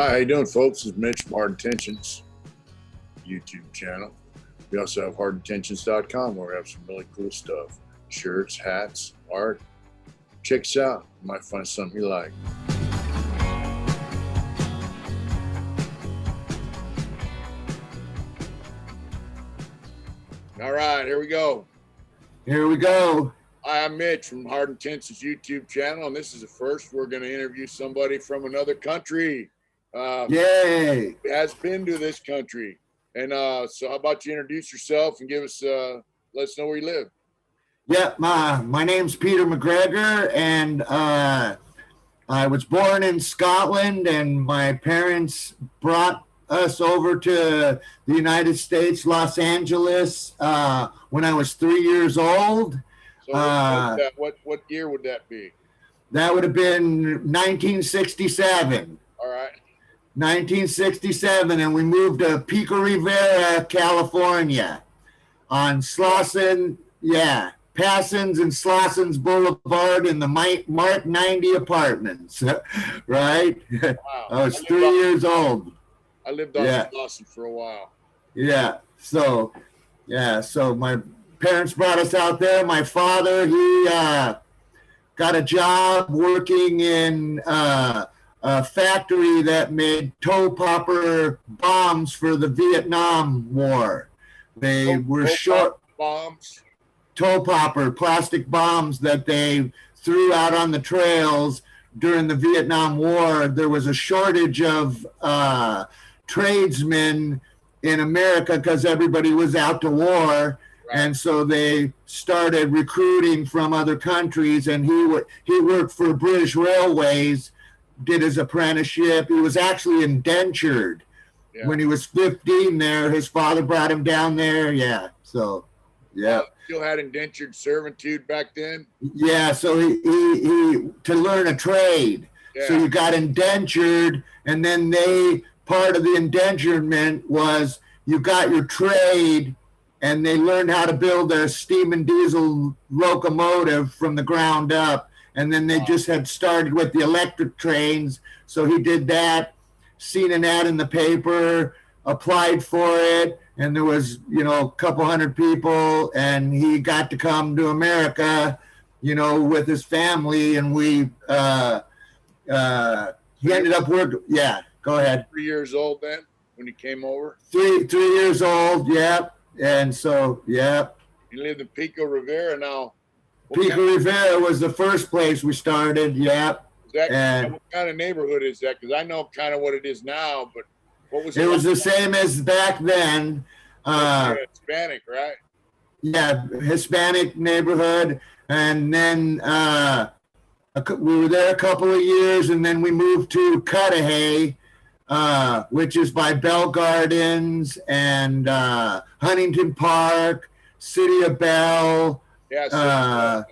Hi, how you doing, folks? This is Mitch from Hard Intentions YouTube channel. We also have HARDINTENTIONS.com where we have some really cool stuff. Shirts, hats, art. Check us out. You might find something you like. All right, here we go. Here we go. Hi, I'm Mitch from Hard Intentions YouTube channel, and this is the first we're going to interview somebody from another country. Yay! Has been to this country. And so how about you introduce yourself and give us, let us know where you live. Yeah, my name's Peter McGregor, and I was born in Scotland, and my parents brought us over to the United States, Los Angeles, when I was 3 years old. So what year would that be? That would have been 1967. All right. 1967, and we moved to Pico Rivera, California, on Slauson, Passons and Slauson's Boulevard in the Mark 90 apartments, right? Wow. I was 3 years old. I lived on Slauson for a while. Yeah, so my parents brought us out there. My father, he got a job working in a factory that made toe popper bombs for the Vietnam War. They were short bombs, toe popper plastic bombs that they threw out on the trails during the Vietnam War. There was a shortage of tradesmen in America because everybody was out to war. Right. And so they started recruiting from other countries, and he worked for British Railways, did his apprenticeship. He was actually indentured when he was 15 there. His father brought him down there. Yeah. So, yeah. Still had indentured servitude back then? Yeah. So he to learn a trade. Yeah. So you got indentured, and then part of the indenturement was you got your trade, and they learned how to build a steam and diesel locomotive from the ground up. And then they just had started with the electric trains. So he did that, seen an ad in the paper, applied for it. And there was, a couple hundred people, and he got to come to America, with his family. And he ended up working. Yeah, go ahead. 3 years old then when he came over? Three years old. Yep. And so, yeah. You lived in Pico Rivera now. Pico Rivera was the first place we started, yeah. What kind of neighborhood is that? Because I know kind of what it is now, but what was it? It was the same as back then. Hispanic, right? Yeah, Hispanic neighborhood. And then we were there a couple of years, and then we moved to Cudahy, which is by Bell Gardens and Huntington Park, City of Bell. Yeah,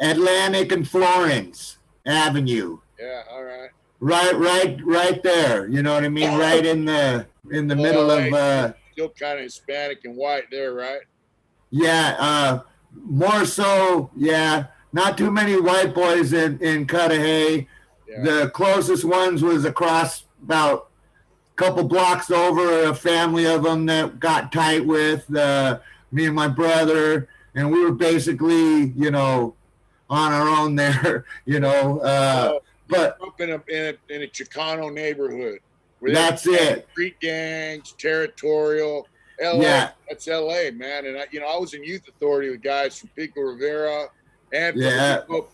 Atlantic and Florence Avenue. Yeah, all right. Right there. You know what I mean? Right in the middle of. Still kind of Hispanic and white there, right? Yeah, more so. Yeah, not too many white boys in Cudahy. Yeah. The closest ones was across about a couple blocks over. A family of them that got tight with me and my brother. And we were basically, on our own there, but up in a Chicano neighborhood. That's it. Street gangs, territorial. LA, yeah. That's LA, man. And I was in youth authority with guys from Pico Rivera and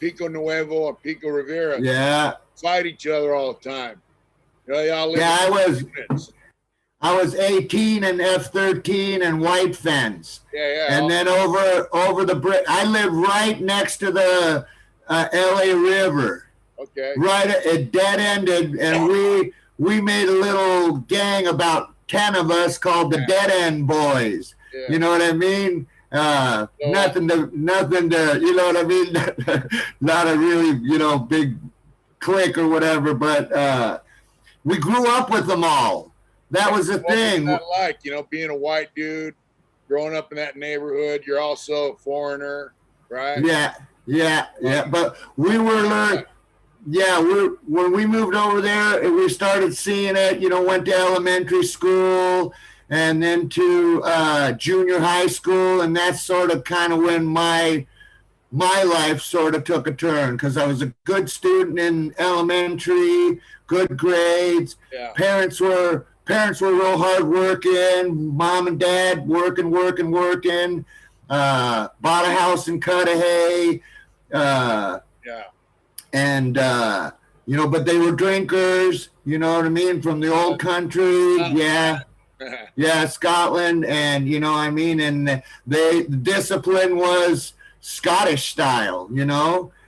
Pico Nuevo and Pico Rivera. Yeah. Fight each other all the time. I was 18 and F-13 and White Fence. Yeah. And then over the bridge, I live right next to the LA River. Okay. Right, it dead ended, and we made a little gang, about 10 of us, called the Dead End Boys. Yeah. You know what I mean? Nothing to, you know what I mean? Not a really, big clique or whatever, but we grew up with them all. That was the thing. What was that like, being a white dude, growing up in that neighborhood? You're also a foreigner, right? Yeah. But we were yeah, when we moved over there, we started seeing it. Went to elementary school and then to junior high school, and that's sort of kind of when my life sort of took a turn because I was a good student in elementary, good grades. Yeah. Parents were real hard working. Mom and dad working. Bought a house in Cudahy. Yeah. And but they were drinkers. You know what I mean? From the old country. Yeah. Yeah, Scotland, and and the discipline was Scottish style, Yeah,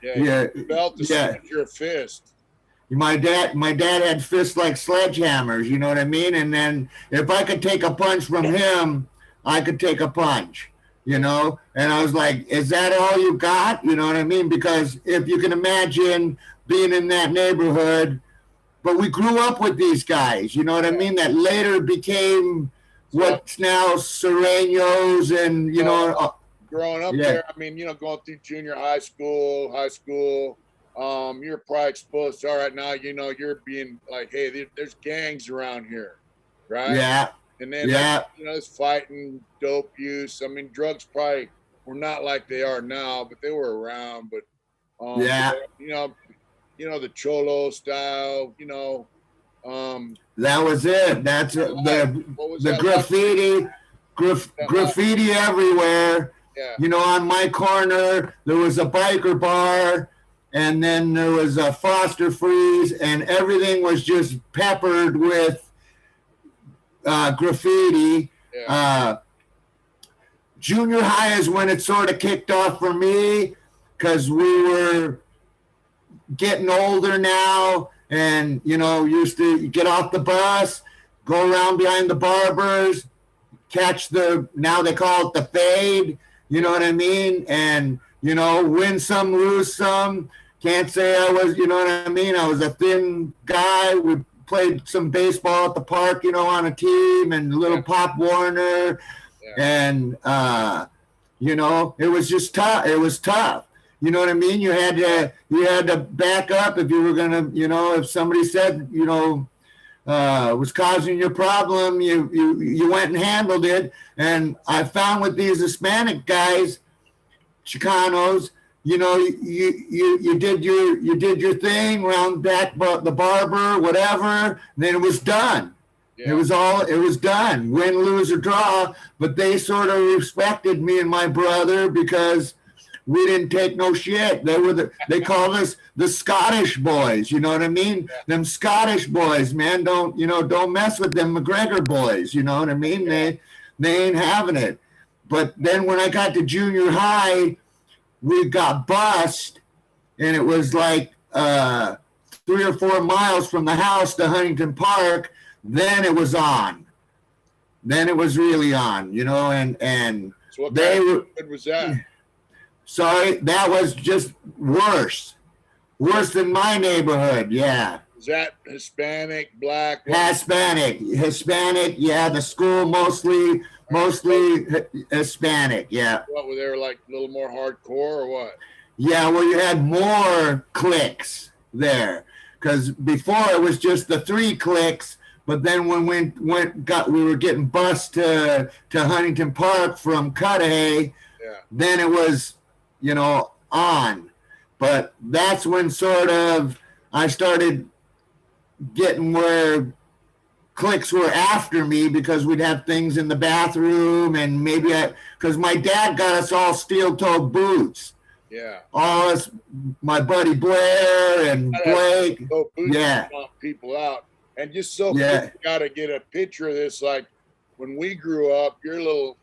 you felt the your fist. My dad had fists like sledgehammers, you know what I mean? And then if I could take a punch from him, I could take a punch, And I was like, is that all you got? You know what I mean? Because if you can imagine being in that neighborhood, but we grew up with these guys, you know what I mean? That later became what's now Serenos and, growing up there, I mean, going through junior high school, you're probably exposed to, all right, now, you're being like, hey, there's gangs around here, right? Yeah. And then, it's fighting, dope use. I mean, drugs probably were not like they are now, but they were around. But, the Cholo style, that was it. That's the graffiti, graffiti everywhere. Yeah. On my corner, there was a biker bar, and then there was a Foster Freeze, and everything was just peppered with graffiti. Yeah. Junior high is when it sort of kicked off for me because we were getting older now, and used to get off the bus, go around behind the barbers, catch now they call it the fade, you know what I mean? And win some, lose some. Can't say I was, you know what I mean? I was a thin guy. We played some baseball at the park, on a team, and little Pop Warner. And it was just tough. It was tough. You know what I mean? You had to back up if you were gonna, if somebody said, was causing your problem, you went and handled it. And I found with these Hispanic guys, Chicanos, you did your thing around back the barber, whatever, and then it was done. Yeah. It was done. Win, lose, or draw. But they sort of respected me and my brother because we didn't take no shit. They called us the Scottish boys. You know what I mean? Yeah. Them Scottish boys, man. Don't mess with them McGregor boys. You know what I mean? Yeah. They ain't having it. But then when I got to junior high, we got bussed, and it was like 3 or 4 miles from the house to Huntington Park. Then it was on. Then it was really on, and so what kind was that? Sorry, that was just worse than my neighborhood. Yeah. Is that Hispanic, black? Hispanic. Yeah, the school mostly Hispanic. Yeah. What were they like a little more hardcore or what? Yeah, well, you had more cliques there because before it was just the 3 cliques. But then when we were getting bused to Huntington Park from Cudahy, then it was, on. But that's when sort of I started getting where cliques were after me because we'd have things in the bathroom, and maybe because my dad got us all steel-toed boots. Yeah. All us, my buddy Blair and Blake. Yeah. People out. And just so people got to get a picture of this, like when we grew up, you're a little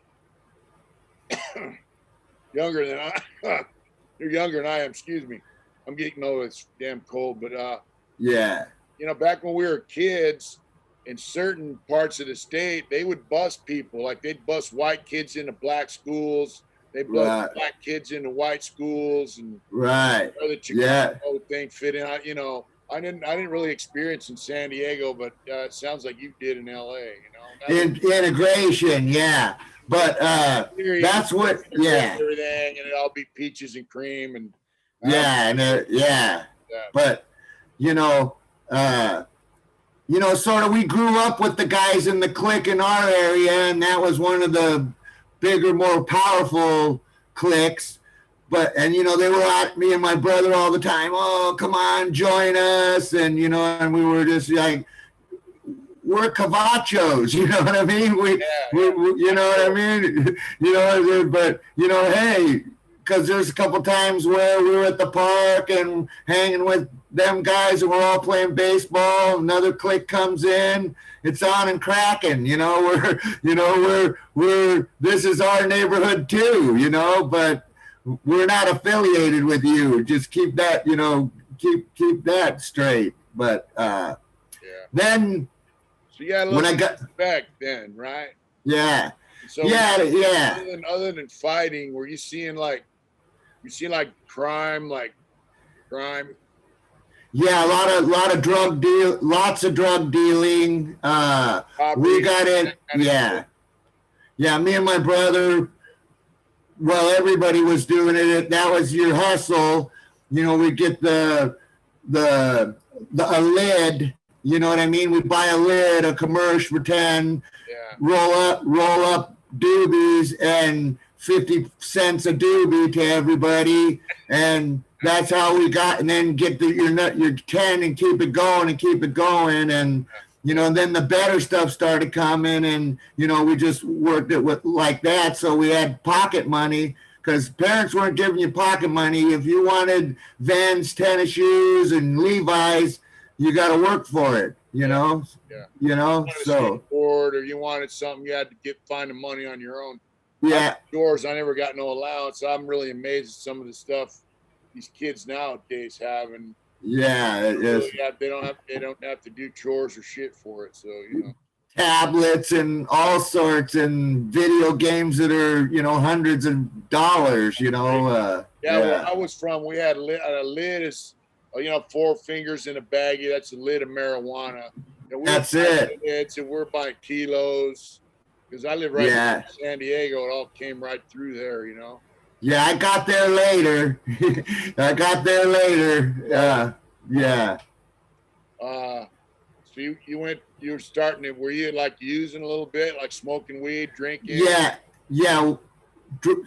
younger than I. You're younger than I am. Excuse me. I'm getting over it's damn cold, but back when we were kids, in certain parts of the state, they would bus people. Like they'd bus white kids into black schools. They bus black kids into white schools, and the Chicago thing fit in. I didn't really experience in San Diego, but it sounds like you did in LA. Integration, yeah. But that's what, everything, and it all be peaches and cream, and But you know, sort of we grew up with the guys in the clique in our area, and that was one of the bigger, more powerful cliques. And they were at me and my brother all the time. Oh, come on, join us. And, and we were just like, we're cavachos, you know what I mean? We you know what I mean? But, hey, because there's a couple times where we were at the park and hanging with them guys and we're all playing baseball. Another clique comes in. It's on and cracking, we're this is our neighborhood too, but we're not affiliated with you. Just keep that, keep that straight. But then so you got a little respect then, right? Yeah. So other than fighting, were you seeing like crime? Yeah, lots of drug dealing. We got in. Yeah. Me and my brother. Well, everybody was doing it. That was your hustle. We get a lid. You know what I mean? We buy a lid, a commercial for 10. Yeah. Roll up doobies and 50 cents a doobie to everybody, and that's how we got. And then get your 10 and keep it going, and and then the better stuff started coming, and we just worked it with like that. So we had pocket money because parents weren't giving you pocket money. If you wanted Vans tennis shoes and Levi's, you got to work for it. So or you wanted something, you had to find the money on your own. Yeah. Yours, I never got no allowance. I'm really amazed at some of the stuff these kids nowadays have, and they don't have to do chores or shit for it. So tablets and all sorts, and video games that are hundreds of dollars. Where I was from, we had a lid is 4 fingers in a baggie. That's a lid of marijuana. That's it. Lids, and we're buying kilos. Because I live right in San Diego, it all came right through there, Yeah, I got there later. So you were starting it. Were you like using a little bit, like smoking weed, drinking? Yeah.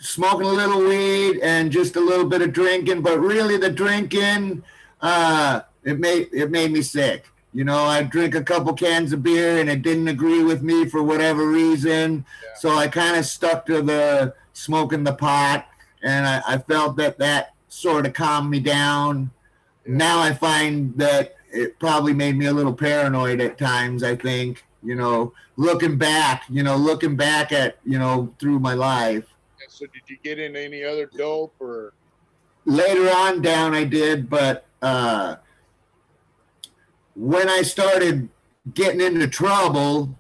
Smoking a little weed and just a little bit of drinking, but really the drinking, it made me sick. I drink a couple cans of beer and it didn't agree with me for whatever reason. Yeah. So I kind of stuck to the smoking the pot, and I felt that sort of calmed me down. Yeah. Now I find that it probably made me a little paranoid at times, I think, looking back at, through my life. Yeah, so did you get into any other dope or? Later on down I did, but, when I started getting into trouble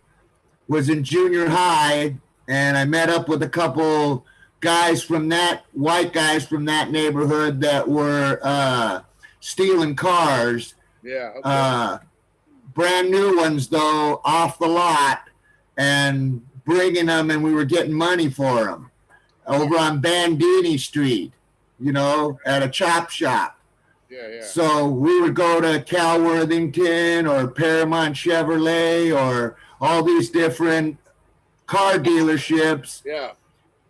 was in junior high, and I met up with a couple white guys from that neighborhood that were stealing cars. Yeah. Okay. Brand new ones though, off the lot, and bringing them, and we were getting money for them over on Bandini Street, at a chop shop. Yeah. So we would go to Cal Worthington or Paramount Chevrolet or all these different car dealerships. Yeah.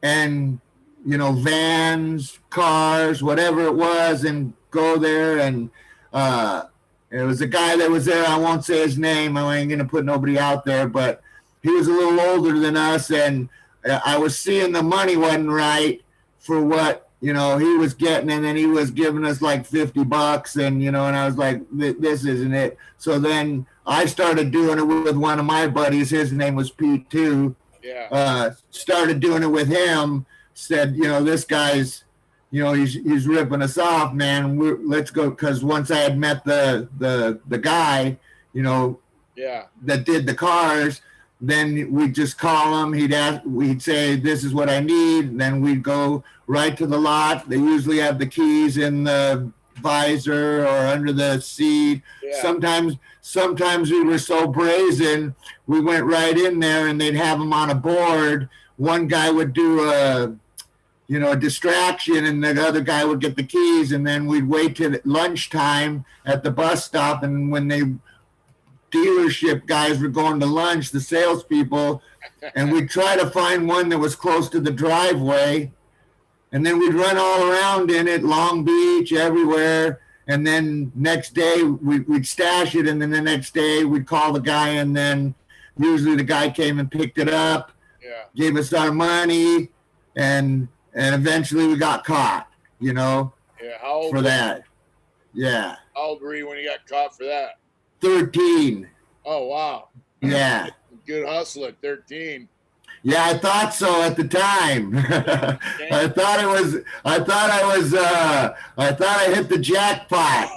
And, vans, cars, whatever it was, and go there. And it was a guy that was there. I won't say his name. I ain't going to put nobody out there, but he was a little older than us. And I was seeing the money wasn't right for what, he was getting, and then he was giving us like $50, and, and I was like, this isn't it. So then I started doing it with one of my buddies. His name was Pete too. Yeah. Started doing it with him, said, this guy's, he's ripping us off, man. Let's go. Cause once I had met the guy, that did the cars, then we'd just call him. We'd say, this is what I need. And then we'd go right to the lot. They usually have the keys in the visor or under the seat. Yeah. Sometimes we were so brazen, we went right in there and they'd have them on a board. One guy would do a distraction, and the other guy would get the keys, and then we'd wait till lunchtime at the bus stop, and when they dealership guys were going to lunch, the salespeople, and we'd try to find one that was close to the driveway, and then we'd run all around in it, Long Beach, everywhere, and then next day we'd stash it, and then the next day we'd call the guy, and then usually the guy came and picked it up, gave us our money, and eventually we got caught, how old for that. Yeah. How old were you when you got caught for that? 13. Oh, wow. Yeah. Good hustle at 13. Yeah, I thought so at the time. I thought I hit the jackpot,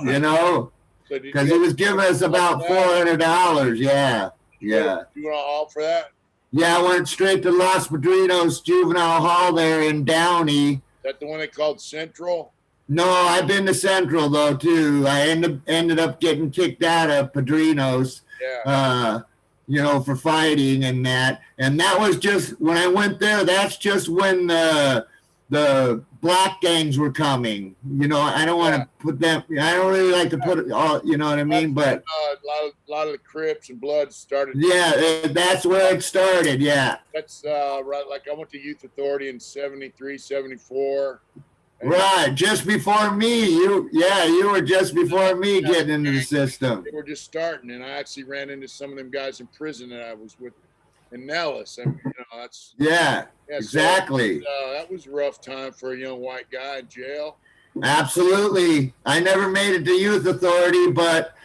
because he was giving us about $400. Yeah. Yeah. You went all for that? Yeah, I went straight to Los Padrinos Juvenile Hall there in Downey. Is that the one they called Central? No, I've been to Central though too. I ended up getting kicked out of Padrinos, for fighting and that. And that was just when I went there. That's just when the black gangs were coming. I don't want to put them. I don't really like to put it all. You know what I mean? But a lot of the Crips and Bloods started. Yeah, that's where it started. Yeah. That's right. Like I went to Youth Authority in 73, 74. Right, just before me. You were just before me getting into the system. They were just starting, and I actually ran into some of them guys in prison that I was with in Nellis. I mean, that's exactly. So that was a rough time for a young white guy in jail. Absolutely. I never made it to Youth Authority, but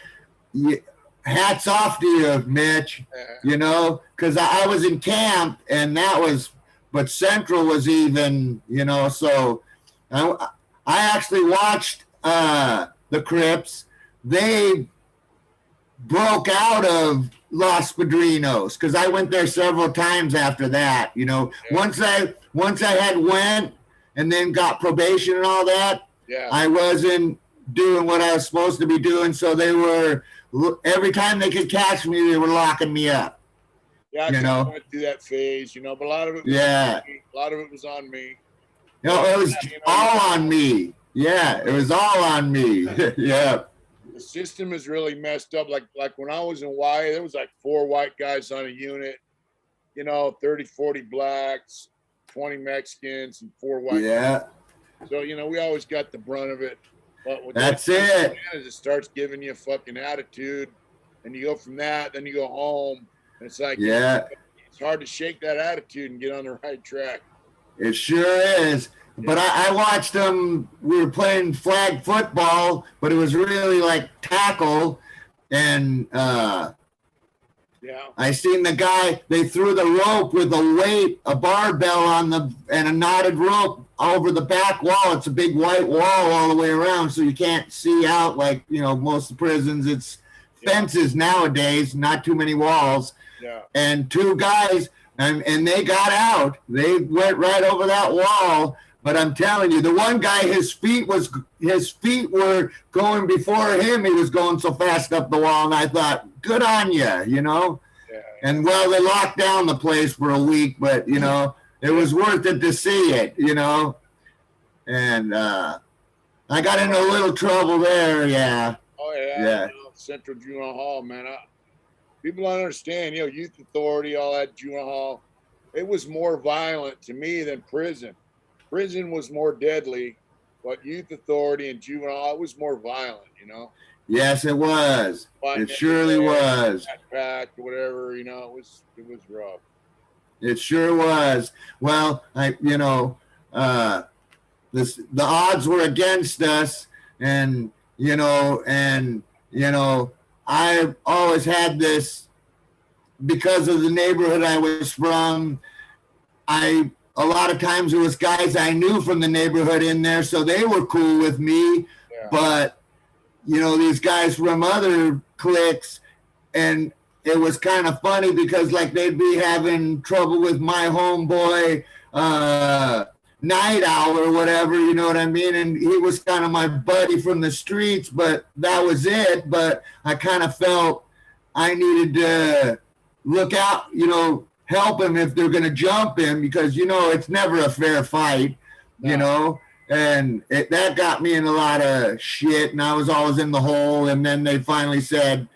hats off to you, Mitch. Because I was in camp, and but Central was even, so. I actually watched the Crips. They broke out of Los Padrinos because I went there several times after that. Once I had went and then got probation and all that, I wasn't doing what I was supposed to be doing. So they were, every time they could catch me, they were locking me up. Yeah, I went through that phase, but a lot of it was on me. A lot of it was on me. It was all on me. Yeah, it was all on me. Yeah. The system is really messed up. Like when I was in Hawaii, there was like 4 white guys on a unit, 30, 40 blacks, 20 Mexicans, and 4 white guys. So, we always got the brunt of it. But that's it. It starts giving you a fucking attitude, and you go from that, then you go home, and it's like, it's hard to shake that attitude and get on the right track. It sure is. But I watched them. We were playing flag football, but it was really like tackle. And I seen the guy, they threw the rope with a barbell and a knotted rope over the back wall. It's a big white wall all the way around, so you can't see out like, most of the prisons. It's fences nowadays, not too many walls. Yeah. And 2 guys... And they got out. They went right over that wall. But I'm telling you, the one guy, his feet were going before him. He was going so fast up the wall, and I thought, good on you, Yeah. And they locked down the place for a week, but it was worth it to see it, And I got into a little trouble there. Yeah. Oh yeah. Central Juvenile Hall, man. People don't understand, Youth Authority, all that juvenile hall. It was more violent to me than prison. Prison was more deadly, but Youth Authority and juvenile, it was more violent, Yes, it was. It surely was. Packed, whatever, it was rough. It sure was. Well, the odds were against us, and I've always had this, because of the neighborhood I was from, a lot of times it was guys I knew from the neighborhood in there, so they were cool with me. Yeah. But, these guys from other cliques, and it was kind of funny because, like, they'd be having trouble with my homeboy, Night Owl or whatever, you know what I mean? And he was kind of my buddy from the streets, but that was it. But I kind of felt I needed to look out, help him if they're going to jump him, because, it's never a fair fight. you know, and that got me in a lot of shit, and I was always in the hole. And then they finally said,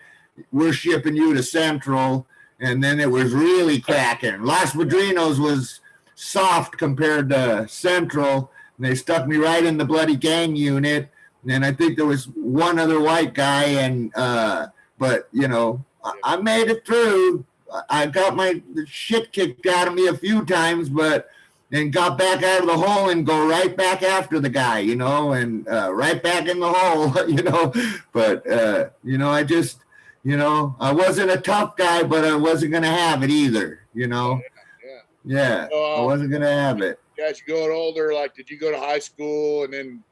we're shipping you to Central, and then it was really cracking. Los Padrinos was soft compared to Central, and they stuck me right in the bloody gang unit. And I think there was one other white guy, and but you know, I made it through. I got my shit kicked out of me a few times, but and got back out of the hole and go right back after the guy, you know, and right back in the hole, you know. But you know, I just, you know, I wasn't a tough guy, but I wasn't gonna have it either, you know. Yeah, I wasn't gonna have it. As you got older, like, did you go to high school and then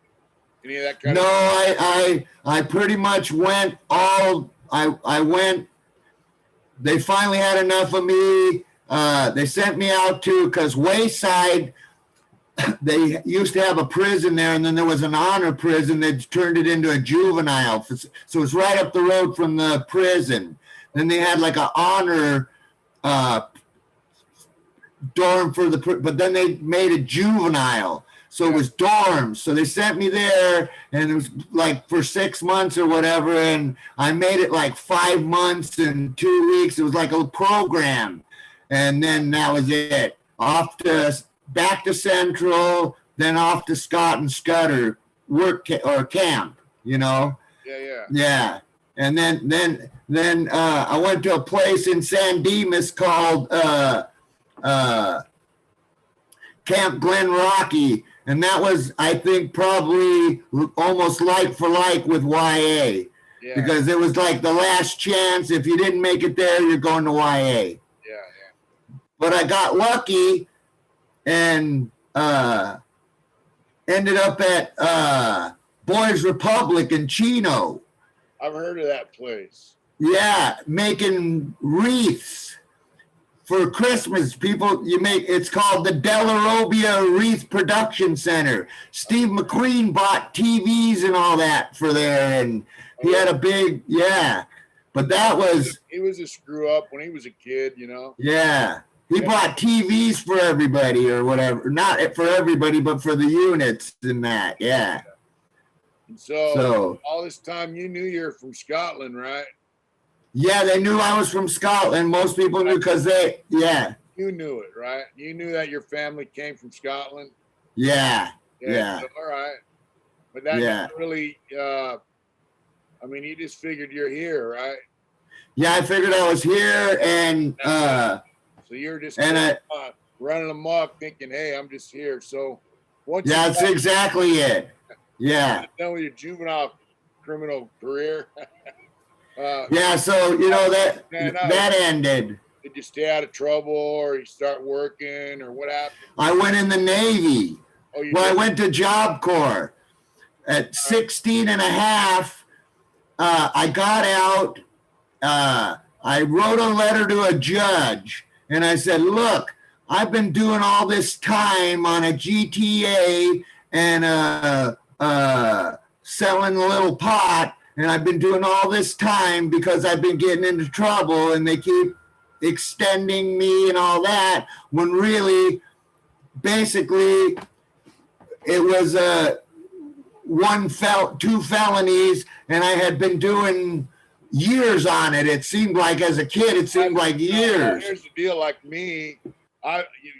any of that kind of? No, I pretty much went all. I went. They finally had enough of me. They sent me out to, because Wayside, they used to have a prison there, and then there was an honor prison that turned it into a juvenile. So it's right up the road from the prison. Then they had like an honor dorm for the, but then they made a juvenile. So it was dorms. So they sent me there, and it was like for 6 months or whatever. And I made it like 5 months and 2 weeks. It was like a program. And then that was it. Off to back to Central, then off to Scott and Scudder or camp, you know? Yeah. And then I went to a place in San Dimas called Camp Glen Rocky. And that was, I think, probably almost like for like with YA. Yeah. Because it was like the last chance. If you didn't make it there, you're going to YA. But I got lucky and ended up at Boys Republic in Chino. I've heard of that place. Yeah, making wreaths for Christmas. People, it's called the Delarobia Wreath Production Center. Steve McQueen bought TVs and all that for there, and he had a big, But that was... He was a screw up when he was a kid, you know? Yeah. He bought TVs for everybody or whatever. Not for everybody, but for the units and that, yeah. And so all this time you knew you're from Scotland, right? Yeah, they knew I was from Scotland. Most people knew because You knew it, right? You knew that your family came from Scotland? Yeah. So, all right. But that didn't really, I mean, you just figured you're here, right? Yeah, I figured I was here, and... So you're just running amok thinking, hey, I'm just here. So that's exactly it. Yeah. Done with your juvenile criminal career. So, you know, that ended. Did you stay out of trouble or you start working or what happened? I went in the Navy. I went to Job Corps. At 16 and a half, I got out. I wrote a letter to a judge. And I said, look, I've been doing all this time on a GTA and selling a little pot, and I've been doing all this time because I've been getting into trouble, and they keep extending me and all that, when really, basically, it was 2 felonies, and I had been doing years on it. It seemed like as a kid, it seemed like years. Here's the deal, like me,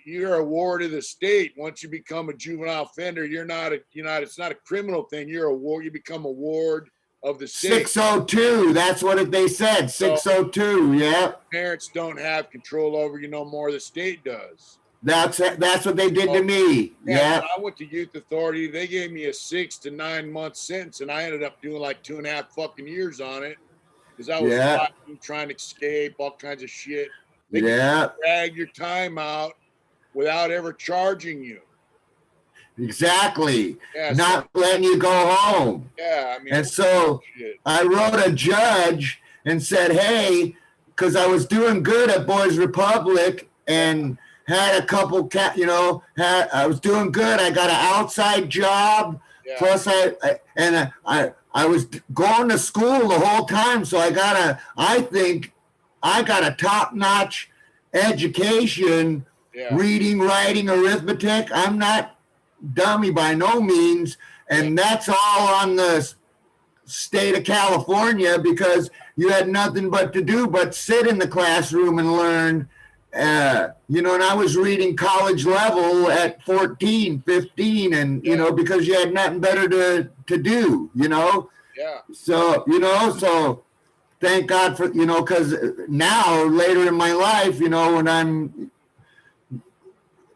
you're a ward of the state. Once you become a juvenile offender, it's not a criminal thing. You're a ward, you become a ward of the state. 602, that's what they said, 602, yeah. Parents don't have control over you no more, the state does. That's what they did to me. Yeah. I went to youth authority. They gave me a 6 to 9 month sentence, and I ended up doing like 2.5 fucking years on it. Because I was trying to escape, all kinds of shit. They can drag your time out without ever charging you. Exactly. Not letting you go home. Yeah, I mean. And so I wrote a judge and said, hey, because I was doing good at Boys Republic and had a couple, I was doing good. I got an outside job. Yeah. Plus I was going to school the whole time, so I think I got a top-notch education, reading, writing, arithmetic. I'm not dummy by no means. And that's all on the state of California, because you had nothing but to do but sit in the classroom and learn. You know, and I was reading college level at 14, 15, and, you know, because you had nothing better to do, you know? Yeah. So, you know, so thank God for, you know, because now later in my life, you know, when I'm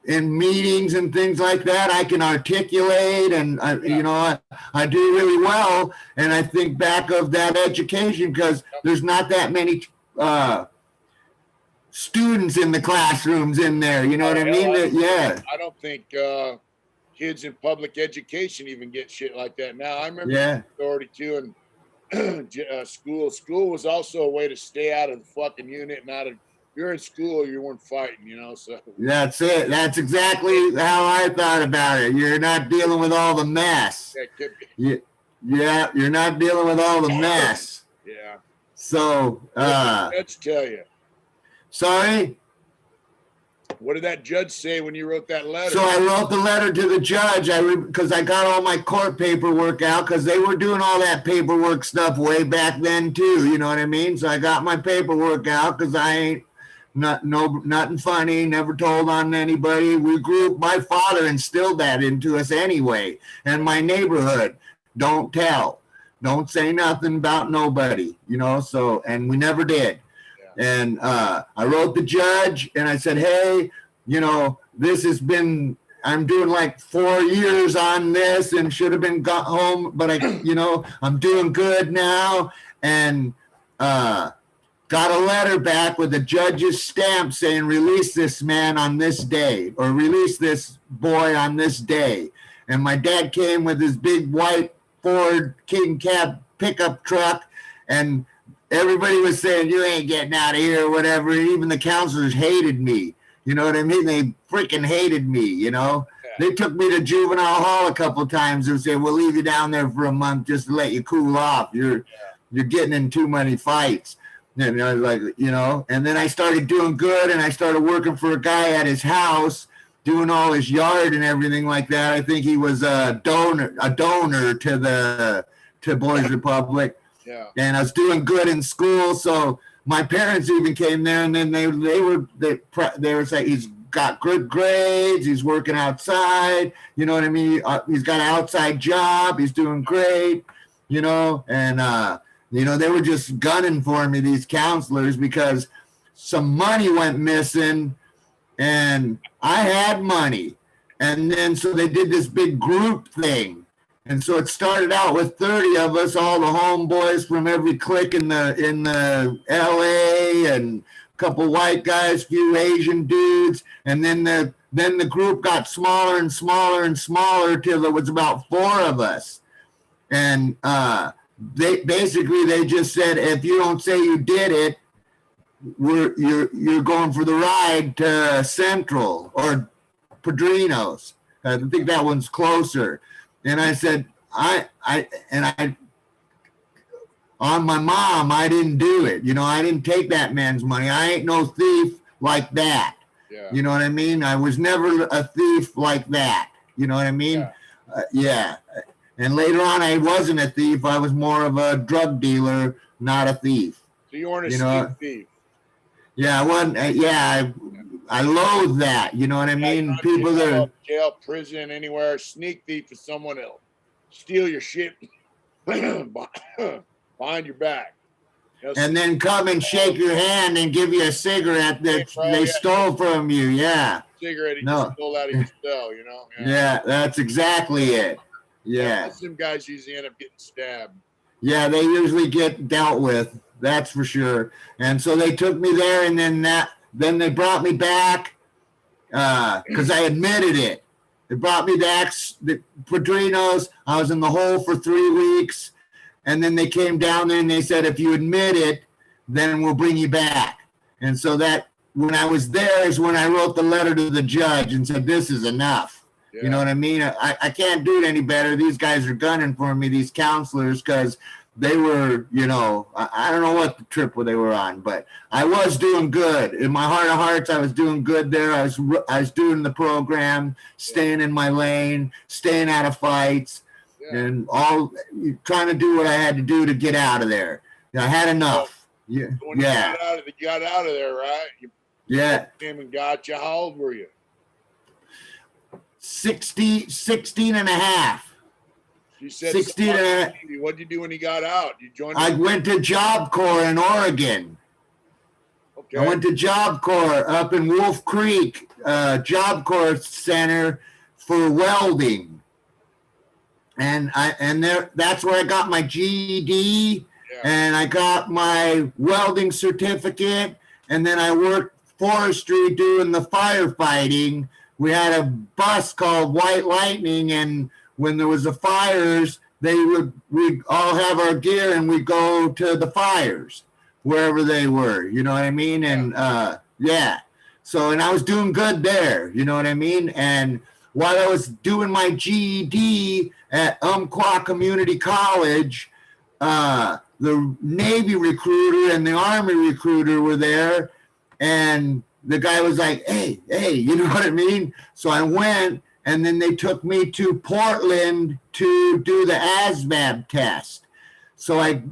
in meetings and things like that, I can articulate, and you know, I do really well. And I think back of that education, because there's not that many students in the classrooms in there. You know what I mean? I don't think kids in public education even get shit like that now. I remember authority too, and school was also a way to stay out of the fucking unit and out of. You're in school, you weren't fighting, you know. So that's it. That's exactly how I thought about it. You're not dealing with all the mess. Yeah, you're not dealing with all the mess. Yeah. So, what did the judge tell you? Sorry? What did that judge say when you wrote that letter? So I wrote the letter to the judge because I got all my court paperwork out, because they were doing all that paperwork stuff way back then too. You know what I mean? So I got my paperwork out because I ain't nothing funny, never told on anybody. My father instilled that into us anyway. And my neighborhood, don't tell. Don't say nothing about nobody, you know, so, and we never did. And I wrote the judge and I said, hey, you know, this has been, I'm doing like 4 years on this and should have been got home, but you know, I'm doing good now. And got a letter back with the judge's stamp saying, release this man on this day, or release this boy on this day. And my dad came with his big white Ford King Cab pickup truck, and everybody was saying, you ain't getting out of here or whatever. And even the counselors hated me. You know what I mean? They freaking hated me, you know? They took me to juvenile hall a couple of times and said, we'll leave you down there for a month just to let you cool off. You're getting in too many fights. And I was like, you know, and then I started doing good, and I started working for a guy at his house, doing all his yard and everything like that. I think he was a donor to Boys Republic. Yeah. And I was doing good in school, so my parents even came there, and then they were saying he's got good grades, he's working outside, you know what I mean? He's got an outside job, he's doing great, you know, and you know, they were just gunning for me, these counselors, because some money went missing, and I had money, and then so they did this big group thing. And so it started out with 30 of us, all the homeboys from every clique in the LA, and a couple white guys, few Asian dudes, and then the group got smaller and smaller and smaller till there was about 4 of us. And they just said, if you don't say you did it, you're going for the ride to Central or Padrinos. I think that one's closer. And I said, on my mom, I didn't do it. You know, I didn't take that man's money. I ain't no thief like that. Yeah. You know what I mean? I was never a thief like that. You know what I mean? Yeah. And later on, I wasn't a thief. I was more of a drug dealer, not a thief. So you weren't a thief? Yeah, I wasn't. I loathe that. You know what I mean? People that are jail, prison, anywhere, sneak thief is someone else. Steal your shit behind your back. You know, and then come and shake your hand and give you a cigarette that they stole from you. Yeah. Cigarette you stole out of your cell, you know? Yeah, that's exactly it. Yeah. Some guys usually end up getting stabbed. Yeah, they usually get dealt with. That's for sure. And so they took me there, and then they brought me back because I admitted it. They brought me back, the Padrinos. I was in the hole for 3 weeks, and then they came down there and they said, if you admit it, then we'll bring you back. And so that when I was there is when I wrote the letter to the judge and said, this is enough. You know what I mean? I can't do it any better. These guys are gunning for me, these counselors, because they were, I don't know what the trip they were on, but I was doing good. In my heart of hearts, I was doing good there. I was doing the program, staying in my lane, staying out of fights, and all trying to do what I had to do to get out of there. I had enough. When you got out of there, right? Came and got you. How old were you? 16 and a half. You said 16 and a half. What did you do when you got out? You joined? I went to Job Corps in Oregon. Okay. I went to Job Corps up in Wolf Creek, Job Corps Center for welding. And that's where I got my GED, and I got my welding certificate, and then I worked forestry doing the firefighting. We had a bus called White Lightning, and when there was the fires, we'd all have our gear and we'd go to the fires wherever they were, you know what I mean? And so, and I was doing good there, you know what I mean? And while I was doing my GED at Umpqua Community College, the Navy recruiter and the Army recruiter were there, and the guy was like, hey, you know what I mean? So I went, and then they took me to Portland to do the ASVAB test. So I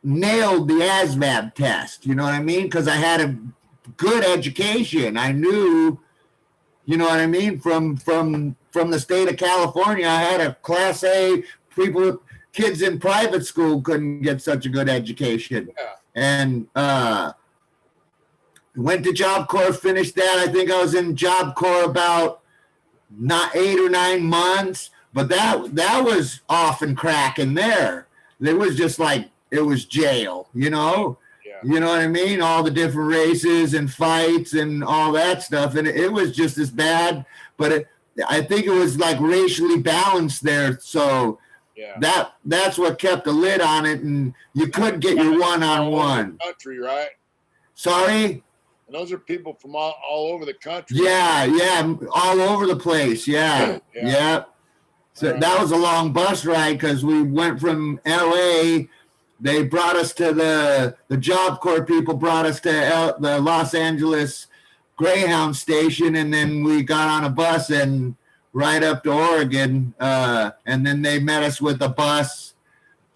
nailed the ASVAB test, you know what I mean? Because I had a good education. I knew, you know what I mean, from the state of California. I had a Class A. Kids in private school couldn't get such a good education. And went to Job Corps, finished that. I think I was in Job Corps about 8 or 9 months, but that was off and cracking there. It was just like, it was jail, you know? You know what I mean? All the different races and fights and all that stuff. And it was just as bad, but I think it was like racially balanced there. So that's what kept a lid on it. And you could get your one-on-one. Country, right? Sorry? And those are people from all over the country. Yeah, all over the place. Yeah. So that was a long bus ride because we went from LA. They brought us to the Job Corps people brought us to the Los Angeles Greyhound station, and then we got on a bus and right up to Oregon. And then they met us with a bus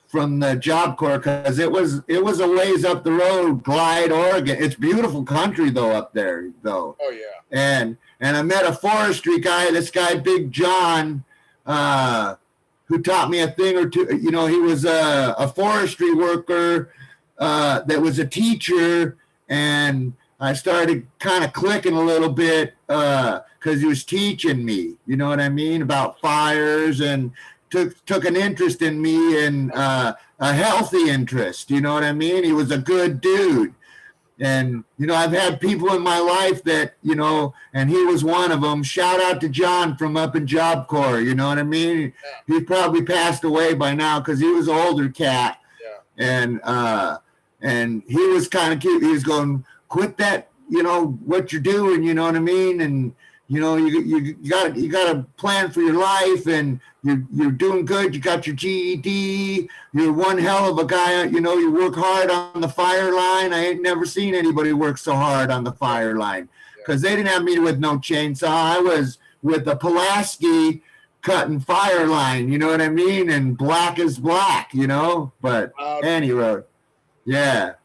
from the Job Corps because it was a ways up the road, Glide, Oregon. It's beautiful country though up there though. Oh yeah. And I met a forestry guy, this guy Big John, who taught me a thing or two. You know, he was a forestry worker that was a teacher, and I started kind of clicking a little bit because he was teaching me, you know what I mean, about fires, and took an interest in me, and a healthy interest, you know what I mean? He was a good dude. And, you know, I've had people in my life that, you know, and he was one of them. Shout out to John from up in Job Corps, you know what I mean? He probably passed away by now because he was an older cat. And he was kind of cute. He was going, quit that, you know, what you're doing, you know what I mean? And, you know, you got to plan for your life, and you're doing good. You got your GED. You're one hell of a guy. You know, you work hard on the fire line. I ain't never seen anybody work so hard on the fire line because they didn't have me with no chainsaw. I was with a Pulaski cutting fire line. You know what I mean? And black is black. You know. But anyway, yeah.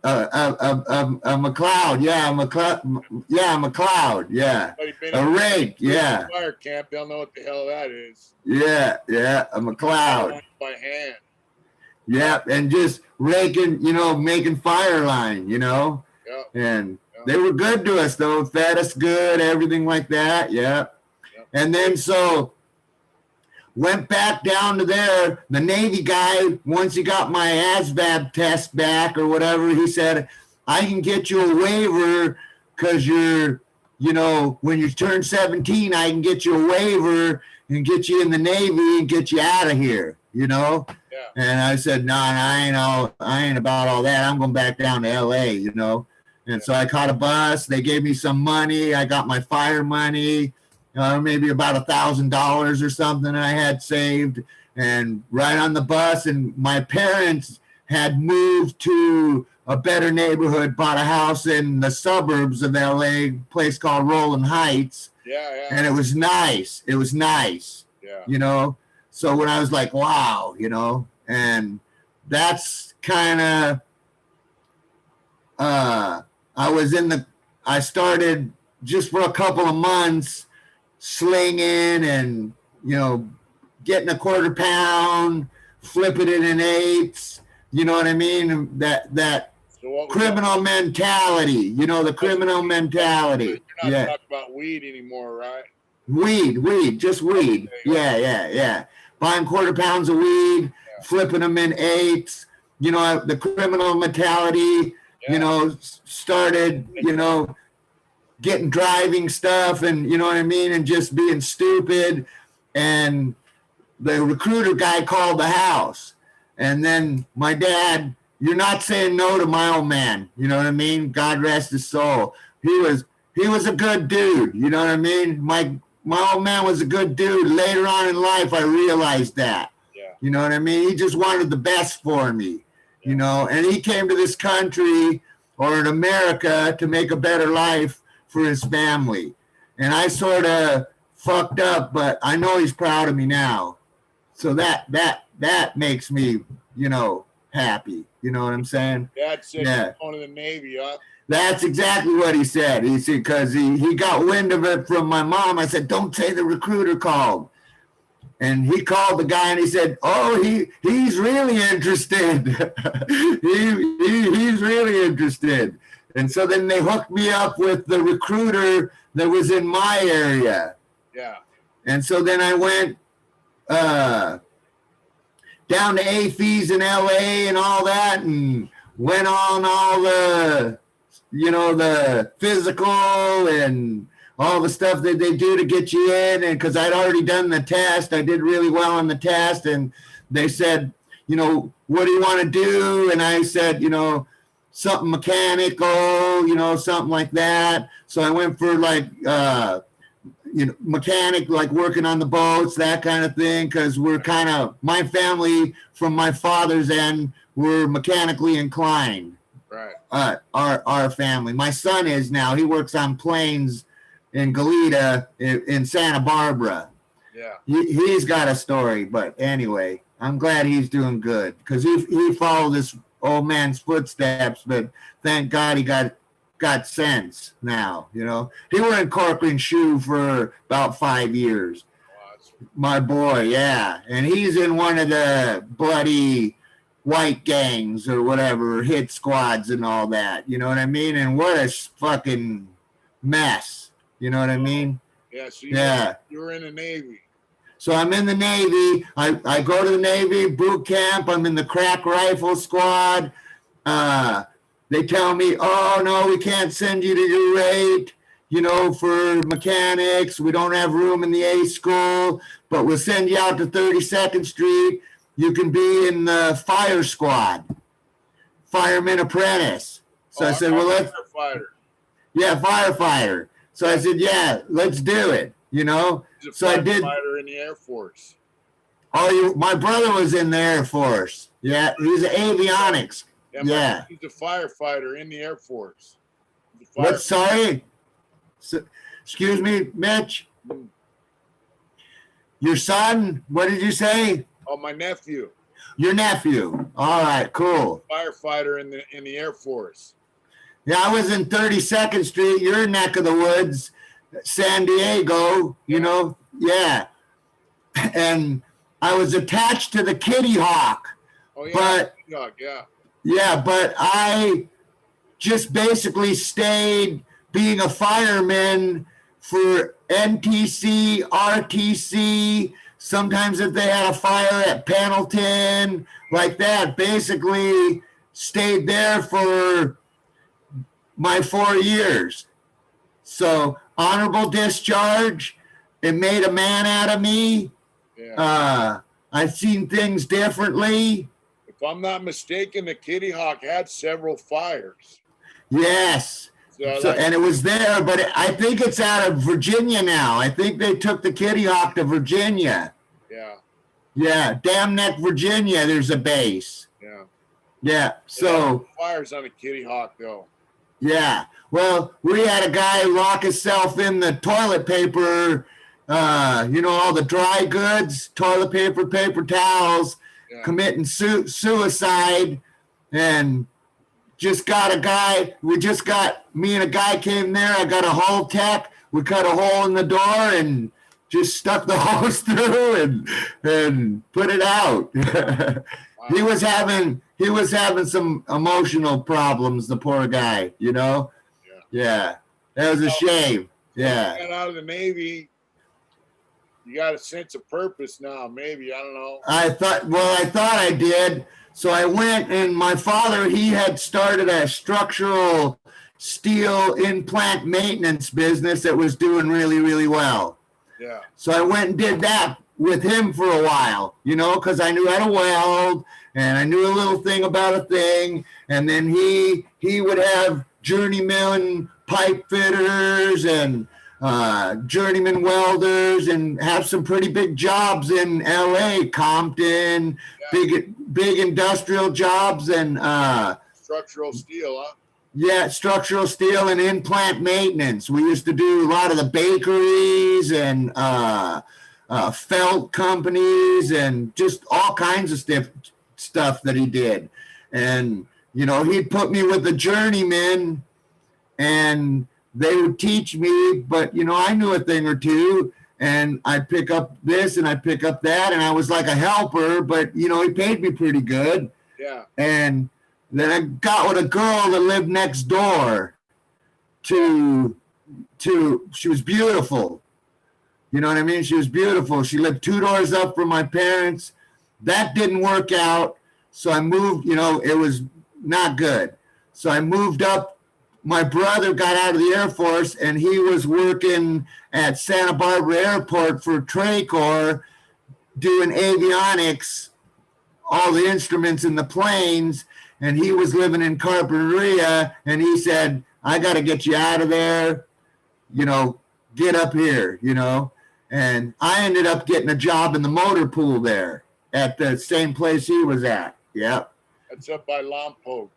I'm a cloud. I'm a cloud. A rake. Fire camp. They'll know what the hell that is. I'm a cloud. By hand. And just raking, you know, making fire line, you know. And they were good to us though, fed us good, everything like that. And then so went back down to there. The Navy guy, once he got my ASVAB test back or whatever, he said, I can get you a waiver because you're, you know, when you turn 17, I can get you a waiver and get you in the Navy and get you out of here, you know? And I said, no, I ain't about all that. I'm going back down to LA, you know? And so I caught a bus. They gave me some money. I got my fire money. Maybe about $1,000 or something I had saved. and right on the bus. And my parents had moved to a better neighborhood, bought a house in the suburbs of LA, a place called Rolling Heights. Yeah, yeah. And it was nice. It was nice. Yeah. You know, so when I was like, wow, you know, and that's kind of, I started just for a couple of months slinging and, you know, getting a quarter pound, flipping it in eighths, you know what I mean? That so criminal mentality, you know, the criminal mentality. You're not talking about weed anymore, right? Weed, just weed. Okay. Yeah. Buying quarter pounds of weed, flipping them in eighths, you know, the criminal mentality, you know, started, you know, getting driving stuff and, you know what I mean, and just being stupid. And the recruiter guy called the house. And then my dad, you're not saying no to my old man, you know what I mean? God rest his soul. He was a good dude, you know what I mean? My old man was a good dude. Later on in life, I realized that. Yeah. You know what I mean? He just wanted the best for me, you know, and he came to this country or in America to make a better life for his family. And I sort of fucked up, but I know he's proud of me now. So that makes me, you know, happy. You know what I'm saying? Dad said he's going to the Navy, huh? That's exactly what he said. He said, because he got wind of it from my mom. I said, don't say the recruiter called. And he called the guy and he said, oh, he's really interested. He's really interested. And so then they hooked me up with the recruiter that was in my area. Yeah. And so then I went down to AFES in LA and all that, and went on all the, you know, the physical and all the stuff that they do to get you in. And because I'd already done the test, I did really well on the test. And they said, you know, what do you want to do? And I said, you know, something mechanical, you know, something like that. So I went for like, you know, mechanic, like working on the boats, that kind of thing. Because we're kind of, my family from my father's end, we're mechanically inclined. Right. Our family. My son is now. He works on planes in Goleta in Santa Barbara. Yeah. He's got a story, but anyway, I'm glad he's doing good because he followed this old man's footsteps. But thank God he got sense now. You know, he were in Corcoran Shoe for about 5 years. Wow, my boy, yeah, and he's in one of the bloody white gangs or whatever, hit squads and all that. You know what I mean? And what a fucking mess. You know what I mean? Yeah. So you're in the Navy. So I'm in the Navy. I go to the Navy boot camp. I'm in the crack rifle squad. They tell me, oh, no, we can't send you to your rate, you know, for mechanics. We don't have room in the A school, but we'll send you out to 32nd Street. You can be in the fire squad, fireman apprentice. So I said, well, let's. Firefighter. Yeah, firefighter. So I said, yeah, let's do it, you know. So I did. Firefighter in the Air Force. Oh, my brother was in the Air Force. Yeah, he's an avionics. Yeah. He's a firefighter in the Air Force. What? Sorry? Excuse me, Mitch? Your son? What did you say? Oh, my nephew. Your nephew. All right, cool. Firefighter in the Air Force. Yeah, I was in 32nd Street, your neck of the woods, San Diego, you know. Yeah. And I was attached to the Kitty Hawk. Oh, yeah. But, Kitty Hawk, yeah. Yeah, but I just basically stayed being a fireman for NTC, RTC, sometimes if they had a fire at Pendleton, like that, basically stayed there for my 4 years. So honorable discharge, it made a man out of me. Yeah. I've seen things differently. If I'm not mistaken, the Kitty Hawk had several fires. Yes. And it was there, but I think it's out of Virginia now. I think they took the Kitty Hawk to Virginia. Yeah. Yeah, Dam Neck, Virginia, there's a base. Yeah. Yeah, so. Fires on a Kitty Hawk, though. Yeah, well, we had a guy lock himself in the toilet paper, all the dry goods, toilet paper, paper towels, committing suicide, and just got a guy. Me and a guy came there. I got a hole tech. We cut a hole in the door and just stuck the hose through and put it out. Wow. He was having some emotional problems, the poor guy, Yeah. Yeah. That was a shame. Yeah. Got out of the Navy. You got a sense of purpose now, maybe. I don't know. I thought I did. So I went, and my father, he had started a structural steel implant maintenance business that was doing really, really well. Yeah. So I went and did that with him for a while, because I knew how to weld and I knew a little thing about a thing. And then he would have journeyman pipe fitters and journeyman welders and have some pretty big jobs in LA, Compton, big industrial jobs and structural steel, huh? Yeah, structural steel and implant maintenance. We used to do a lot of the bakeries and felt companies and just all kinds of stuff that he did. And, he'd put me with the journeymen and they would teach me, but, I knew a thing or two, and I'd pick up this and I'd pick up that. And I was like a helper, but, he paid me pretty good. Yeah. And then I got with a girl that lived next door to she was beautiful. You know what I mean? She was beautiful. She lived 2 doors up from my parents. That didn't work out. So I moved, it was not good. So I moved up. My brother got out of the Air Force and he was working at Santa Barbara Airport for Tracor doing avionics, all the instruments in the planes. And he was living in Carpinteria, and he said, I got to get you out of there, get up here, And I ended up getting a job in the motor pool there at the same place he was at. Yeah. That's up by Lompoc.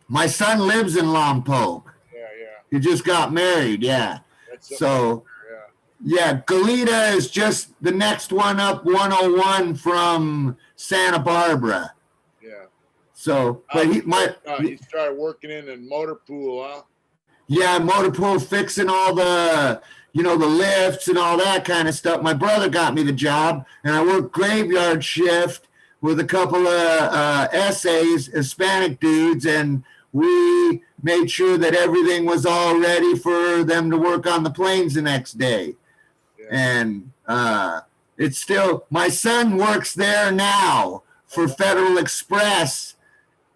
My son lives in Lompoc. Yeah. He just got married, yeah. So, yeah, Goleta is just the next one up 101 from Santa Barbara. So, but he started working in the motor pool, huh? Yeah, motor pool, fixing all the, the lifts and all that kind of stuff. My brother got me the job, and I worked graveyard shift with a couple of essays, Hispanic dudes, and we made sure that everything was all ready for them to work on the planes the next day. Yeah. And it's still, my son works there now for Federal Express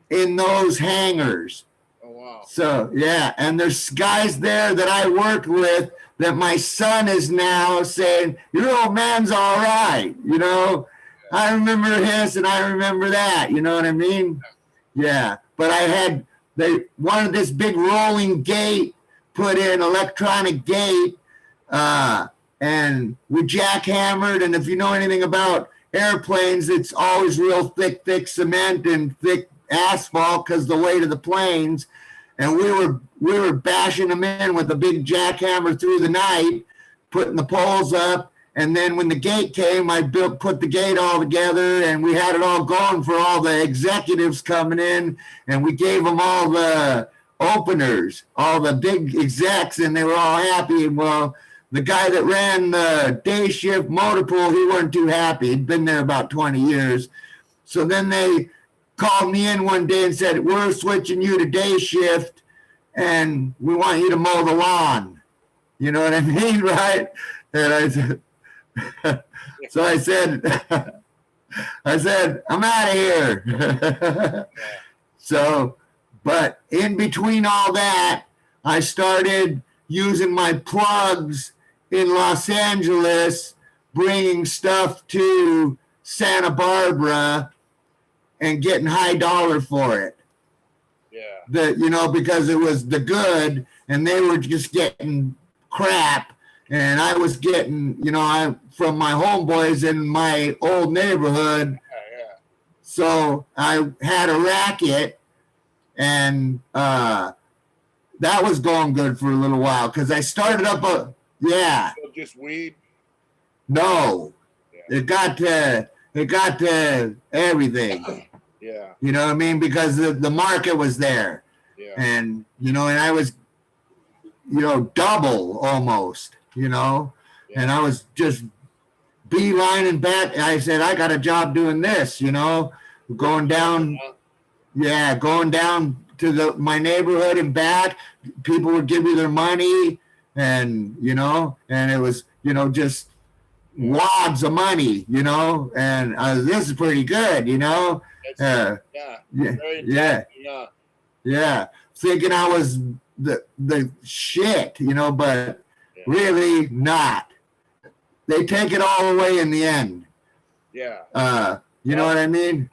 in those hangars. Oh, wow. So, yeah, and there's guys there that I worked with that my son is now saying, your old man's all right, Yeah. I remember this and I remember that, you know what I mean? Yeah, but they wanted this big rolling gate put in, electronic gate, and we jackhammered, and if you know anything about airplanes, it's always real thick cement and thick asphalt because the weight of the planes, and we were bashing them in with a big jackhammer through the night, putting the poles up, and then when the gate came, I put the gate all together, and we had it all going for all the executives coming in, and we gave them all the openers, all the big execs, and they were all happy. And well, the guy that ran the day shift motor pool, he wasn't too happy. He'd been there about 20 years. So then they called me in one day and said, we're switching you to day shift and we want you to mow the lawn. You know what I mean, right? And I said, so I said, I'm out of here. So, but in between all that, I started using my plugs in Los Angeles, bringing stuff to Santa Barbara and getting high dollar for it. Yeah. Because it was the good and they were just getting crap. and I was getting, from my homeboys in my old neighborhood. So I had a racket, and that was going good for a little while because I started up a just weed. No, it got to everything. Yeah. You know what I mean? Because the market was there. Yeah. And, and I was, double almost, and I was just beelining back. I said, I got a job doing this, going down. Yeah. Going down to my neighborhood and back. People would give me their money and, and it was, just wads of money, and this is pretty good, thinking I was the shit, but really not. They take it all away in the end. Yeah. You know what I mean?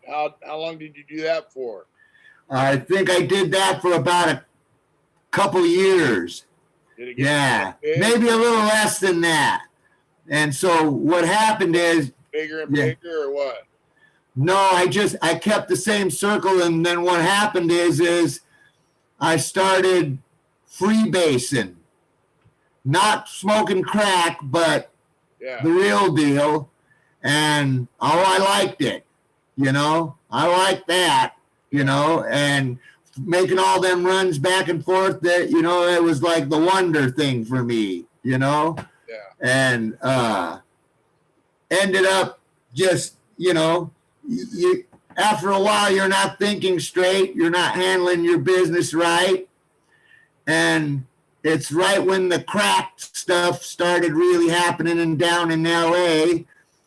How long did you do that for? I think I did that for about a couple of years. Did it get maybe a little less than that. And so what happened is bigger and bigger or what? No, I kept the same circle, and then what happened is I started freebasing, not smoking crack, but the real deal, and I liked it, I liked that, and making all them runs back and forth that, it was like the wonder thing for me, and ended up just, you after a while, you're not thinking straight, you're not handling your business right. And it's right when the crack stuff started really happening down in LA.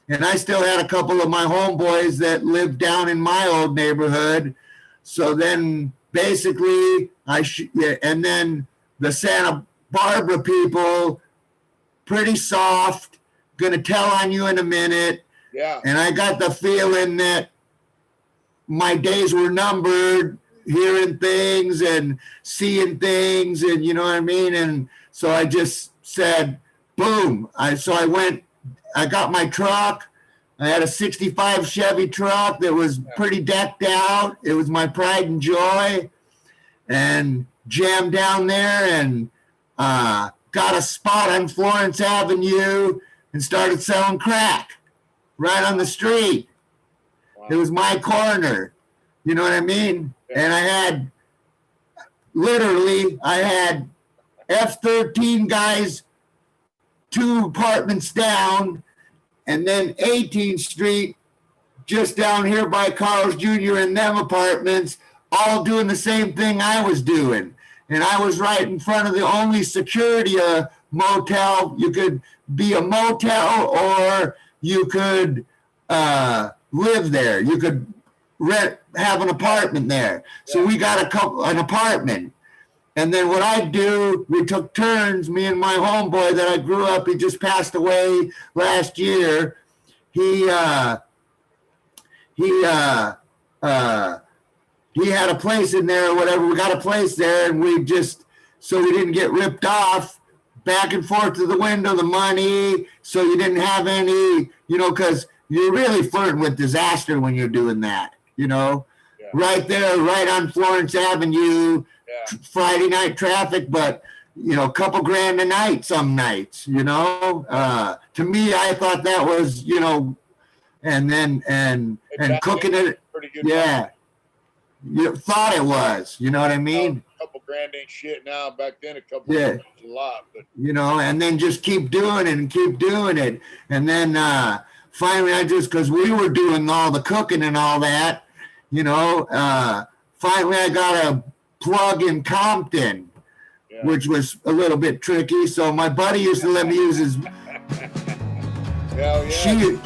And I still had a couple of my homeboys that lived down in my old neighborhood. So then basically and then the Santa Barbara people, pretty soft, gonna tell on you in a minute. Yeah. And I got the feeling that my days were numbered, hearing things and seeing things, and you know what I mean? And so I just said, boom. I got my truck. I had a 65 Chevy truck that was pretty decked out. It was my pride and joy. And jammed down there and got a spot on Florence Avenue and started selling crack right on the street. Wow. It was my corner. You know what I mean? Yeah. And I had F-13 guys 2 apartments down, and then 18th Street just down here by Carl's Jr. and them apartments all doing the same thing I was doing. And I was right in front of the only security motel. You could be a motel or you could live there. You could have an apartment there. So we got an apartment. And then what I'd do, we took turns, me and my homeboy that I grew up, he just passed away last year. He had a place in there or whatever. We got a place there, and we just, so we didn't get ripped off, back and forth to the window, the money, so you didn't have any, because you're really flirting with disaster when you're doing that, right there, right on Florence Avenue, Friday night traffic, but, a couple grand a night some nights, to me, I thought that was, and cooking it, pretty good money. You thought it was, you know what I mean? A couple grand ain't shit now. Back then, a couple grand was a lot. But and then just keep doing it. And then finally, because we were doing all the cooking and all that, finally I got a plug in Compton, which was a little bit tricky. So my buddy used to let me use his. Hell yeah.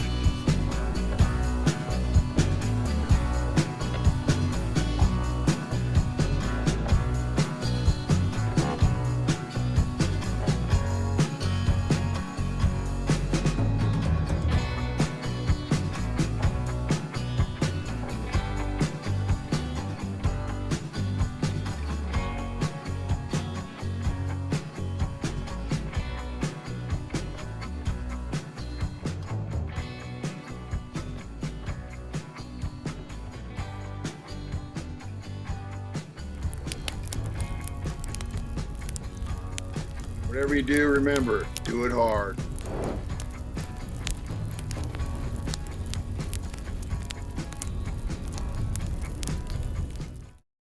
Whatever you do, remember, do it hard.